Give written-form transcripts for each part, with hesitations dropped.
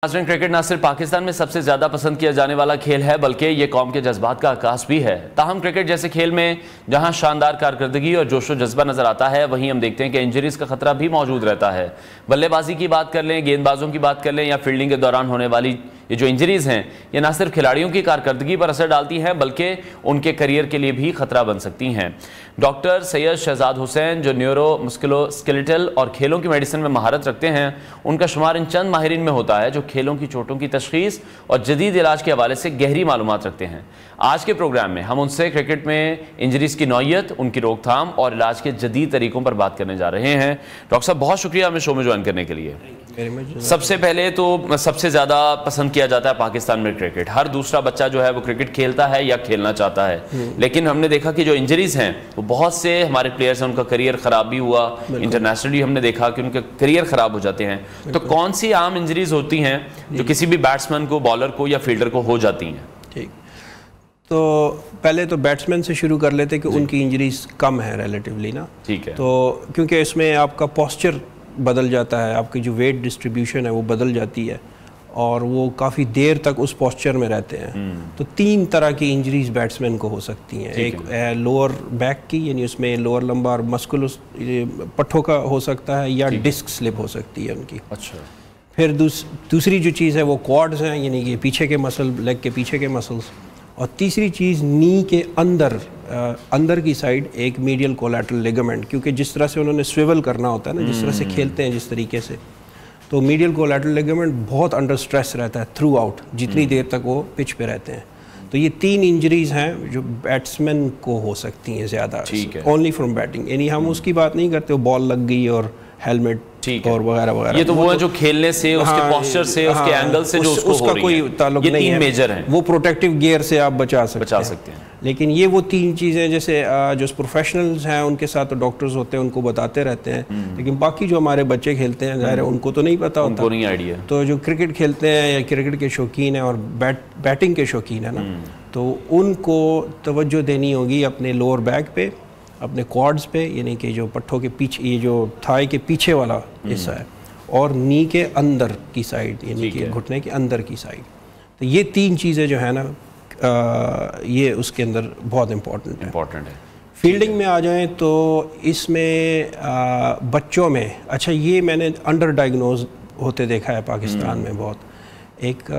ناظرین، کرکٹ نہ صرف پاکستان میں سب سے زیادہ پسند کیا جانے والا کھیل ہے بلکہ یہ قوم کے جذبات کا عکاس بھی ہے۔ تاہم کرکٹ جیسے کھیل میں جہاں شاندار کارکردگی اور جوش و جذبہ نظر آتا ہے، وہیں ہم دیکھتے ہیں کہ انجریز کا خطرہ بھی موجود رہتا ہے۔ بلے بازی کی بات کر لیں، گیند بازوں کی بات کر لیں یا فیلڈنگ کے دوران ہونے والی یہ جو انجریز ہیں، یہ نہ صرف کھلاڑیوں کی کارکردگی پر اثر ڈالتی ہیں بلکہ ان کے کیریئر کے لیے بھی خطرہ بن سکتی ہیں۔ ڈاکٹر سید شہزاد حسین، جو نیورو مسکولو اسکیلیٹل اور کھیلوں کی میڈیسن میں مہارت رکھتے ہیں، ان کا شمار ان چند ماہرین میں ہوتا ہے جو کھیلوں کی چوٹوں کی تشخیص اور جدید علاج کے حوالے سے گہری معلومات رکھتے ہیں۔ آج کے پروگرام میں ہم ان سے کرکٹ میں انجریز کی نوعیت، ان کی روک تھام اور علاج کے جدید طریقوں پر بات کرنے جا رہے ہیں۔ ڈاکٹر صاحب، بہت شکریہ ہمیں شو میں جوائن کرنے کے لیے۔ سب سے پہلے تو سب سے زیادہ پسند کیا جاتا ہے پاکستان میں کرکٹ، ہر دوسرا بچہ جو ہے وہ کرکٹ کھیلتا ہے یا کھیلنا چاہتا ہے، لیکن ہم نے دیکھا کہ جو انجریز ہیں وہ بہت سے ہمارے پلیئرز ہیں، ان کا کیریئر خراب بھی ہوا، انٹرنیشنلی ہم نے دیکھا کہ ان کے کیریئر خراب ہو جاتے ہیں۔ تو کون سی عام انجریز ہوتی ہیں جو کسی بھی بیٹسمین کو، بالر کو یا فیلڈر کو ہو جاتی ہیں؟ ٹھیک، تو پہلے تو بیٹسمین سے شروع کر لیتے کہ ان کی انجریز کم ہے ریلیٹیولی نا، ٹھیک ہے، تو کیونکہ اس میں آپ کا پوسچر بدل جاتا ہے، آپ کی جو ویٹ ڈسٹریبیوشن ہے وہ بدل جاتی ہے اور وہ کافی دیر تک اس پوسچر میں رہتے ہیں۔ تو تین طرح کی انجریز بیٹسمین کو ہو سکتی ہیں، ایک لوور بیک کی، یعنی اس میں لوور لمبار مسکولس پٹھوں کا ہو سکتا ہے، یا ڈسک سلپ ہو سکتی ہے ان کی۔ اچھا، پھر دوسری جو چیز ہے وہ کوارڈز ہیں، یعنی کہ پیچھے کے مسل، لیگ کے پیچھے کے مسلس، اور تیسری چیز نی کے اندر کی سائڈ ایک میڈیل کولیٹرل لیگمنٹ، کیونکہ جس طرح سے انہوں نے سویول کرنا ہوتا ہے نا، جس طرح سے کھیلتے ہیں جس طریقے سے، تو میڈیل کولیٹرل لیگمنٹ بہت انڈر سٹریس رہتا ہے تھرو آؤٹ، جتنی دیر تک وہ پچ پہ رہتے ہیں۔ تو یہ تین انجریز ہیں جو بیٹسمین کو ہو سکتی ہیں زیادہ، اونلی فرام بیٹنگ، یعنی ہم اس کی بات نہیں کرتے وہ بال لگ گئی اور ہیلمٹ اور وغیرہ وغیرہ، یہ تو وہ ہے جو کھیلنے سے، اس کے پوسچر سے، اس کے اینگل سے جو اس کا کوئی تعلق نہیں ہے، میجر ہیں، وہ پروٹیکٹیو گیئر سے آپ بچا سکتے ہیں۔ لیکن یہ وہ تین چیزیں جیسے جو پروفیشنلز ہیں ان کے ساتھ ڈاکٹرز ہوتے ہیں، ان کو بتاتے رہتے ہیں، لیکن باقی جو ہمارے بچے کھیلتے ہیں ظاہر ہے ان کو تو نہیں پتا ہوتا، ان کو نہیں آئیڈیا۔ تو جو کرکٹ کھیلتے ہیں یا کرکٹ کے شوقین ہیں اور بیٹنگ کے شوقین ہیں نا، تو ان کو توجہ دینی ہوگی اپنے لوور بیک پہ، اپنے کوارڈز پہ، یعنی کہ جو پٹھوں کے پیچھے، یہ جو تھائی کے پیچھے والا حصہ ہے، اور نی کے اندر کی سائڈ، یعنی کہ گھٹنے کے اندر کی سائڈ۔ تو یہ تین چیزیں جو ہے نا، یہ اس کے اندر بہت امپورٹنٹ ہے۔ فیلڈنگ میں آ جائیں تو اس میں بچوں میں، اچھا یہ میں نے انڈر ڈائگنوز ہوتے دیکھا ہے پاکستان میں بہت، ایک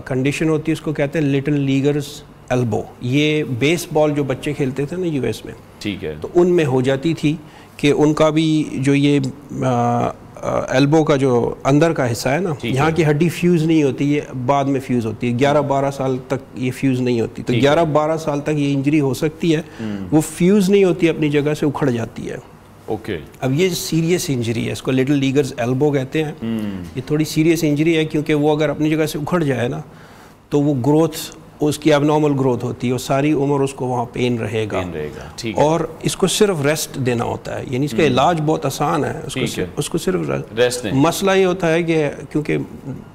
کنڈیشن ہوتی ہے، اس کو کہتے ہیں لٹل لیگرز ایلبو۔ یہ بیس بال جو بچے کھیلتے تھے نا یو ایس میں، ٹھیک ہے، تو ان میں ہو جاتی تھی کہ ان کا بھی جو یہ ایلبو کا جو اندر کا حصہ ہے نا، یہاں کی ہڈی فیوز نہیں ہوتی، یہ بعد میں فیوز ہوتی ہے، 11-12 سال تک یہ فیوز نہیں ہوتی، تو 11-12 سال تک یہ انجری ہو سکتی ہے، وہ فیوز نہیں ہوتی، اپنی جگہ سے اکھڑ جاتی ہے۔ اب یہ سیریس انجری ہے، اس کو لٹل لیگرز ایلبو کہتے ہیں۔ یہ تھوڑی سیریس انجری ہے کیونکہ وہ اگر اپنی جگہ سے اکھڑ جائے نا تو وہ گروتھ، اس کی اب نارمل گروتھ ہوتی ہے اور ساری عمر اس کو وہاں پین رہے گا، اور اس کو صرف ریسٹ دینا ہوتا ہے، یعنی اس کا علاج بہت آسان ہے، اس کو صرف ریسٹ۔ مسئلہ یہ ہوتا ہے کہ کیونکہ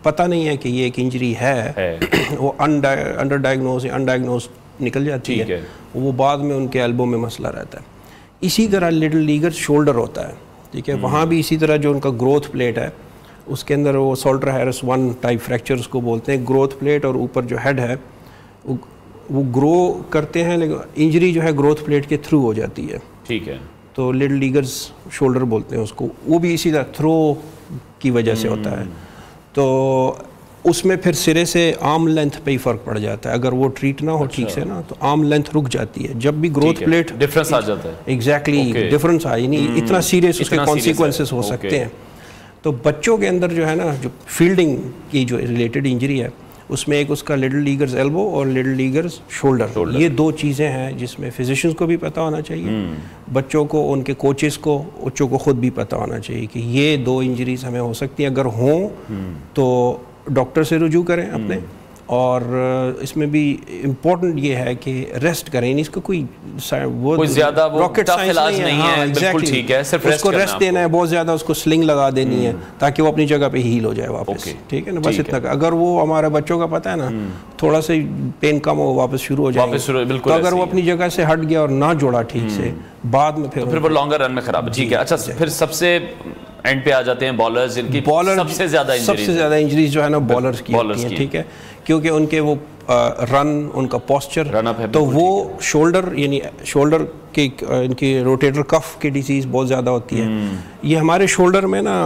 پتہ نہیں ہے کہ یہ ایک انجری ہے، وہ انڈر ڈائگنوز یا انڈائگنوز نکل جاتی ہے، وہ بعد میں ان کے ایلبو میں مسئلہ رہتا ہے۔ اسی طرح لٹل لیگر شولڈر ہوتا ہے، ٹھیک ہے، وہاں بھی اسی طرح جو ان کا گروتھ پلیٹ ہے، اس کے اندر وہ سولٹر ہیرس 1 ٹائپ فریکچر اس کو بولتے ہیں، گروتھ پلیٹ اور اوپر جو ہیڈ ہے وہ گرو کرتے ہیں، لیکن انجری جو ہے گروتھ پلیٹ کے تھرو ہو جاتی ہے، ٹھیک ہے، تو لٹل لیگرز شولڈر بولتے ہیں اس کو، وہ بھی اسی طرح تھرو کی وجہ سے ہوتا ہے۔ تو اس میں پھر سرے سے آرم لینتھ پہ ہی فرق پڑ جاتا ہے، اگر وہ ٹریٹ نہ ہو ٹھیک سے نا تو آرم لینتھ رک جاتی ہے، جب بھی گروتھ پلیٹ ڈفرنس آ جاتا ہے، ایگزیکٹلی ڈفرنس آ، یعنی اتنا سیریس اس کے کانسیکوینسز ہو سکتے ہیں۔ تو بچوں کے اندر جو ہے نا، جو فیلڈنگ کی جو ریلیٹڈ انجری ہے، اس میں ایک اس کا لٹل لیگرز ایلبو اور لٹل لیگرز شولڈر، یہ دو چیزیں ہیں جس میں فزیشنز کو بھی پتہ ہونا چاہیے، بچوں کو، ان کے کوچز کو، بچوں کو خود بھی پتہ ہونا چاہیے کہ یہ دو انجریز ہمیں ہو سکتی ہیں، اگر ہوں تو ڈاکٹر سے رجوع کریں اپنے، اور اس میں بھی امپورٹنٹ یہ ہے کہ ریسٹ کریں، اس کا کوئی زیادہ راکٹ سائنس نہیں ہے، بالکل ٹھیک ہے، صرف اس کو ریسٹ دینا ہے، بہت زیادہ اس کو سلنگ لگا دینی ہے تاکہ وہ اپنی جگہ پہ ہیل ہو جائے واپس، ٹھیک ہے نا، بس اتنا۔ اگر وہ ہمارے بچوں کا پتہ ہے نا، تھوڑا سا پین کم ہو واپس شروع ہو جائے، تو اگر وہ اپنی جگہ سے ہٹ گیا اور نہ جوڑا ٹھیک سے، بعد میں پھر وہ لانگر رن میں خراب، ٹھیک ہے۔ اچھا، پھر سب سے اینڈ پہ آ جاتے ہیں بولرز، ان کی سب سے زیادہ انجریز جو ہے نا بولرز کی ہوتی ہیں، ٹھیک ہے، کیونکہ ان کے وہ رن، ان کا پوسچر، تو وہ شولڈر، یعنی شولڈر کی ان کی روٹیٹر کف کی ڈیزیز بہت زیادہ ہوتی ہے. یہ ہمارے شولڈر میں نا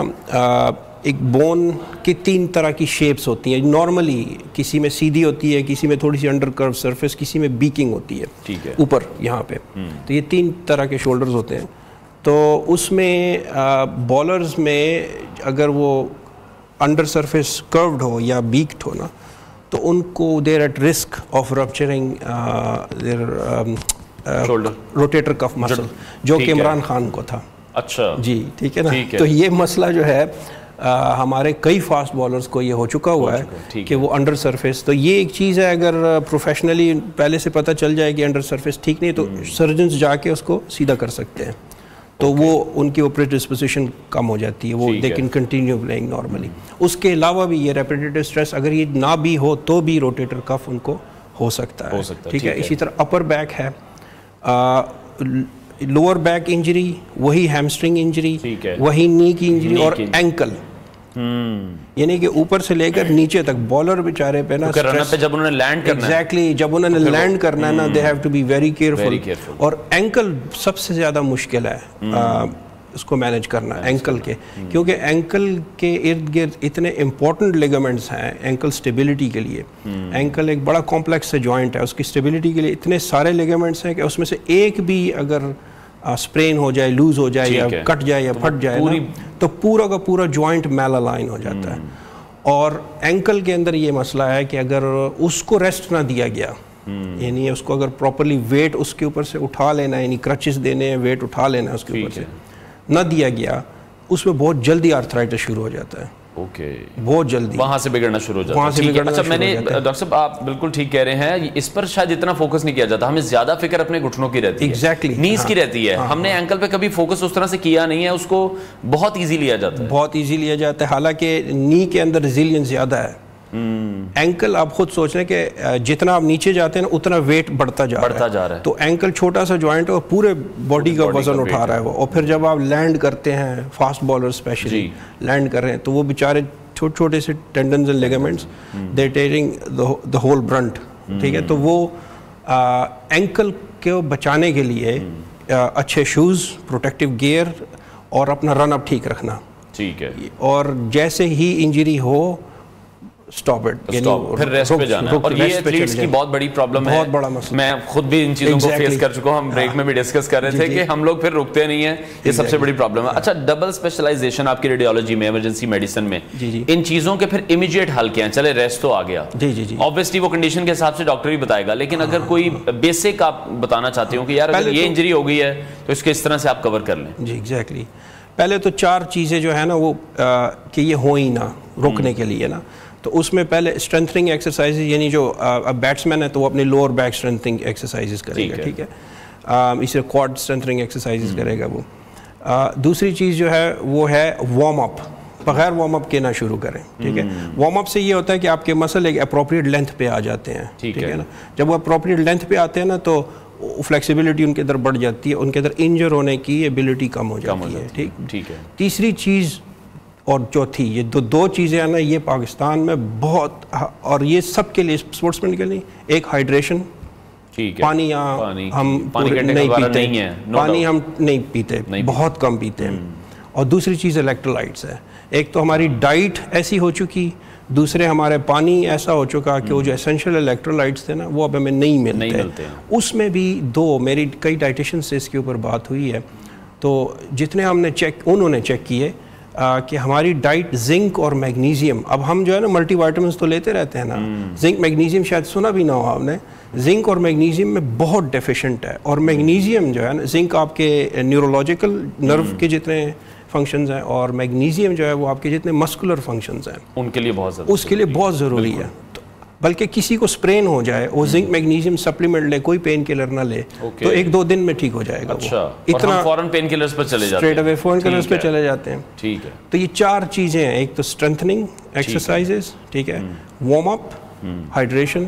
ایک بون کی 3 طرح کی شیپس ہوتی ہیں نارملی، کسی میں سیدھی ہوتی ہے، کسی میں تھوڑی سی انڈر کرو سرفیس، کسی میں بیکنگ ہوتی ہے اوپر یہاں پہ. تو یہ 3 طرح کے شولڈرز ہوتے ہیں. تو اس میں بالرز میں اگر وہ انڈر سرفیس کروڈ ہو یا بیکڈ ہو نا، تو ان کو دیر ایٹ رسک آف رپچرنگ دیر روٹیٹر کف مسل، جو کہ عمران خان کو تھا. اچھا جی، ٹھیک ہے نا. تو یہ مسئلہ جو ہے ہمارے کئی فاسٹ بالرز کو یہ ہو چکا ہوا ہے کہ وہ انڈر سرفیس. تو یہ ایک چیز ہے، اگر پروفیشنلی پہلے سے پتہ چل جائے کہ انڈر سرفیس ٹھیک نہیں، تو سرجنز جا کے اس کو سیدھا کر سکتے ہیں. تو وہ ان کی اوپریٹو ڈسپوزیشن کم ہو جاتی ہے، وہ they can continue playing normally. اس کے علاوہ بھی یہ ریپیٹیٹو اسٹریس اگر یہ نہ بھی ہو تو بھی روٹیٹر کف ان کو ہو سکتا ہے، ٹھیک ہے. اسی طرح اپر بیک ہے، لوور بیک انجری، وہی ہیمسٹرنگ انجری، وہی نی کی انجری، اور اینکل، یعنی کہ اوپر سے لے کر نیچے تک بالر بیچارے پہ نا جب انہوں نے لینڈ کرنا ہے، ایگزیکٹلی جب انہوں نے لینڈ کرنا ہے نا، they have to be very careful. اور اینکل سب سے زیادہ مشکل ہے اس کو مینیج کرنا اینکل کے، کیونکہ اینکل کے ارد گرد اتنے امپورٹنٹ لیگامنٹس ہیں اینکل سٹیبلٹی کے لیے. اینکل ایک بڑا کمپلیکس سے جوائنٹ ہے، اس کی سٹیبلٹی کے لیے اتنے سارے لیگامنٹس ہیں کہ اس میں سے ایک بھی اگر اسپرین ہو جائے، لوز ہو جائے، یا کٹ جائے یا پھٹ جائے نا، تو پورا کا پورا جوائنٹ میل الائن ہو جاتا ہے. اور اینکل کے اندر یہ مسئلہ ہے کہ اگر اس کو ریسٹ نہ دیا گیا، یعنی اس کو اگر پراپرلی ویٹ اس کے اوپر سے اٹھا لینا، یعنی کرچز دینے ہیں، ویٹ اٹھا لینا اس کے اوپر سے نہ دیا گیا، اس میں بہت جلدی آرتھرائٹس شروع ہو جاتا ہے. بہت جلدی وہاں سے بگڑنا شروع ہو جاتا ہے. اچھا، میں نے ڈاکٹر صاحب آپ بالکل ٹھیک کہہ رہے ہیں، اس پر شاید اتنا فوکس نہیں کیا جاتا. ہمیں زیادہ فکر اپنے گھٹنوں کی رہتی ہے، نیز کی رہتی ہے. ہم نے اینکل پہ کبھی فوکس اس طرح سے کیا نہیں ہے، اس کو بہت ایزی لیا جاتا ہے، بہت ایزی لیا جاتا ہے. حالانکہ نی کے اندر ریزیلینس زیادہ ہے. اینکل آپ خود سوچ رہے ہیں کہ جتنا آپ نیچے جاتے ہیں اتنا ویٹ بڑھتا جا رہا ہے. تو اینکل چھوٹا سا جوائنٹ ہے، پورے باڈی کا وزن اٹھا رہا ہے وہ. اور پھر جب آپ لینڈ کرتے ہیں، فاسٹ بالر اسپیشلی لینڈ کر رہے ہیں، تو وہ بیچارے چھوٹے چھوٹے سے tendons and ligaments they tearing the whole brunt, ٹھیک ہے. تو وہ اینکل کو بچانے کے لیے اچھے شوز، پروٹیکٹیو گیئر، اور اپنا رن اپ ٹھیک رکھنا، ٹھیک ہے. اور جیسے ہی انجری ہو اسٹاپ اٹ، پھر ریسٹ پہ جانا. اور یہ ایتھلیٹس کی بہت بڑی پرابلم ہے، بہت بڑا مسئلہ. میں خود بھی ان چیزوں کو فیس کر چکا ہوں. ہم بریک میں بھی ڈسکس کر رہے تھے کہ ہم لوگ پھر رکتے نہیں ہیں، یہ سب سے بڑی پرابلم ہے. اچھا، ڈبل اسپیشلائزیشن آپ کی ریڈیولوجی میں، ایمرجنسی میڈیسن میں، ان چیزوں کے پھر امیڈیٹ حل کیا ہیں؟ چلے ریسٹ تو آ گیا، obviously وہ کنڈیشن کے حساب سے ڈاکٹر ہی بتائے گا، لیکن اگر کوئی بیسک آپ بتانا چاہتے ہو کہ یار اگر یہ انجری ہو گئی ہے تو اس کے اس طرح سے آپ کور کر لیں. جی ایگزیکٹلی. پہلے تو 4 چیزیں جو ہے نا وہ کہ یہ ہو ہی نہ روکنے کے لیے نا، تو اس میں پہلے اسٹرینتھنگ ایکسرسائز، یعنی جو بیٹسمین ہے تو وہ اپنے لوور بیک اسٹرینتھنگ ایکسرسائز کرے گا، ٹھیک ہے. اس سے کوڈ اسٹرینتھنگ ایکسرسائز کرے گا وہ. دوسری چیز جو ہے وہ ہے وارم اپ. بغیر وارم اپ کے نہ شروع کریں، ٹھیک ہے. وارم اپ سے یہ ہوتا ہے کہ آپ کے مسل ایک اپروپریٹ لینتھ پہ آ جاتے ہیں، ٹھیک ہے نا. جب وہ اپروپریٹ لینتھ پہ آتے ہیں نا تو فلیکسیبلٹی ان کے اندر بڑھ جاتی ہے، ان کے اندر انجر ہونے کی ایبلٹی کم ہو جاتی ہے، ٹھیک ہے. تیسری چیز اور چوتھی، یہ دو چیزیں ہیں نا، یہ پاکستان میں بہت، اور یہ سب کے لیے، اسپورٹس مین کے لیے، ایک ہائیڈریشن، پانی ہم نہیں پیتے، پانی ہم نہیں پیتے، بہت کم پیتے ہیں. اور دوسری چیز الیکٹرولائٹس ہے. ایک تو ہماری ڈائٹ ایسی ہو چکی، دوسرے ہمارے پانی ایسا ہو چکا کہ وہ جو اسینشیل الیکٹرولائٹس تھے نا وہ اب ہمیں نہیں ملتے. اس میں بھی میری کئی ڈائٹیشن سے اس کے اوپر بات ہوئی ہے. تو جتنے ہم نے انہوں نے چیک کیے کہ ہماری ڈائٹ زنک اور میگنیزیم، اب ہم جو ہے نا ملٹی وائٹامنس تو لیتے رہتے ہیں نا، زنک میگنیزیم شاید سنا بھی نہ ہو آپ نے، زنک اور میگنیزیم میں بہت ڈیفیشنٹ ہے. اور میگنیزیم جو ہے نا، زنک آپ کے نیورولوجیکل نرو کے جتنے فنکشنز ہیں، اور میگنیزیم جو ہے وہ آپ کے جتنے مسکولر فنکشنز ہیں ان کے لیے بہت ضروری، اس کے لیے بہت ضروری ہے. بلکہ کسی کو اسپرین ہو جائے، وہ زنک میگنیزیم سپلیمنٹ لے، کوئی پین کلر نہ لے، تو 1-2 دن میں ٹھیک ہو جائے گا. اتنا فوراً پین کلرز پر چلے جاتے ہیں، اسٹریٹ اوے فورن کلرز پہ چلے جاتے ہیں. ٹھیک ہے. تو یہ 4 چیزیں ہیں، ایک تو اسٹرینتھننگ ایکسرسائزز، ٹھیک ہے، وارم اپ، ہائیڈریشن،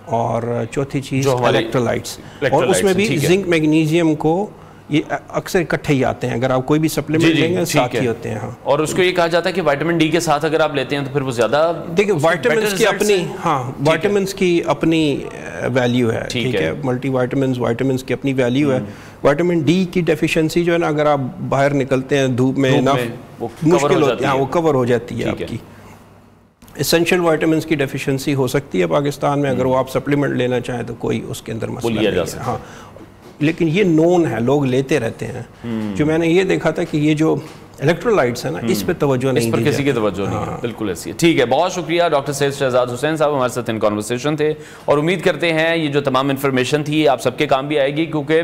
اور چوتھی چیز الیکٹرولائٹس. اور اس میں بھی زنک میگنیزیم کو یہ اکثر اکٹھے ہی آتے ہیں، اگر آپ کوئی بھی سپلیمنٹ لیں گے ساتھ ہی ہوتے ہیں. ہاں، اور اس کو یہ کہا جاتا ہے کہ وائٹامن ڈی کے ساتھ اگر آپ لیتے ہیں تو پھر وہ زیادہ، دیکھیں وائٹامنس کی اپنی، ہاں وائٹامنس کی اپنی ویلیو ہے، ٹھیک ہے، ملٹی وائٹامنس کی اپنی ویلیو ہے. وائٹامن ڈی کی ڈیفیشنسی جو ہے نا، اگر آپ باہر نکلتے ہیں دھوپ میں مشکل ہوتی ہے، وہ کور ہو جاتی ہے آپ کی. اسینشیل وائٹامنس کی ڈیفیشنسی ہو سکتی ہے پاکستان میں، اگر وہ آپ سپلیمنٹ لینا چاہیں تو کوئی اس کے اندر مسئلہ نہیں ہے. ہاں، لیکن یہ نون ہے، لوگ لیتے رہتے ہیں. جو میں نے یہ دیکھا تھا کہ یہ جو الیکٹرولائٹس ہیں نا، اس پہ توجہ نہیں، اس پر کسی کی توجہ نہیں ہے. بالکل ایسی ہے. ٹھیک ہے، بہت شکریہ ڈاکٹر سید شہزاد حسین صاحب ہمارے ساتھ ان کانورسیشن تھے، اور امید کرتے ہیں یہ جو تمام انفارمیشن تھی آپ سب کے کام بھی آئے گی، کیونکہ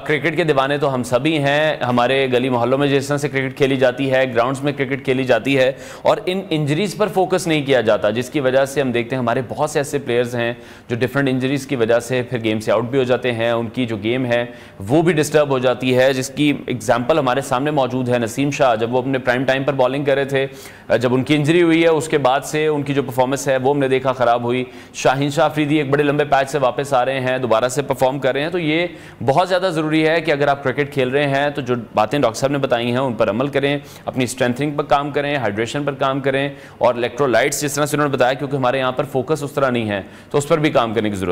کرکٹ کے دیوانے تو ہم سبھی ہیں. ہمارے گلی محلوں میں جس طرح سے کرکٹ کھیلی جاتی ہے، گراؤنڈز میں کرکٹ کھیلی جاتی ہے، اور ان انجریز پر فوکس نہیں کیا جاتا، جس کی وجہ سے ہم دیکھتے ہیں ہمارے بہت سے ایسے پلیئرز ہیں جو ڈفرینٹ انجریز کی وجہ سے پھر گیم سے آؤٹ بھی ہو جاتے ہیں، ان کی جو گیم ہے وہ بھی ڈسٹرب ہو جاتی ہے، جس کی ایگزامپل ہمارے سامنے موجود ہے. نسیم شاہ جب وہ اپنے پرائم ٹائم پر بالنگ کر رہے تھے، جب ان کی انجری ہوئی ہے اس کے بعد سے ان کی جو پرفارمنس ہے وہ ہم نے دیکھا خراب ہوئی. شاہین شاہ افریدی ایک بڑے لمبے پیچ سے واپس آ رہے ہیں، دوبارہ سے پرفارم کر رہے ہیں. تو یہ بہت زیادہ ضروری ہے کہ اگر آپ کرکٹ کھیل رہے ہیں تو جو باتیں ڈاکٹر صاحب نے بتائی ہیں ان پر عمل کریں، اپنی اسٹرینتھنگ پر کام کریں، ہائیڈریشن پر کام کریں، اور الیکٹرولائٹس جس طرح سے انہوں نے بتایا، کیونکہ ہمارے یہاں پر فوکس اس طرح نہیں ہے تو اس پر بھی کام کرنے کی ضرورت ہے.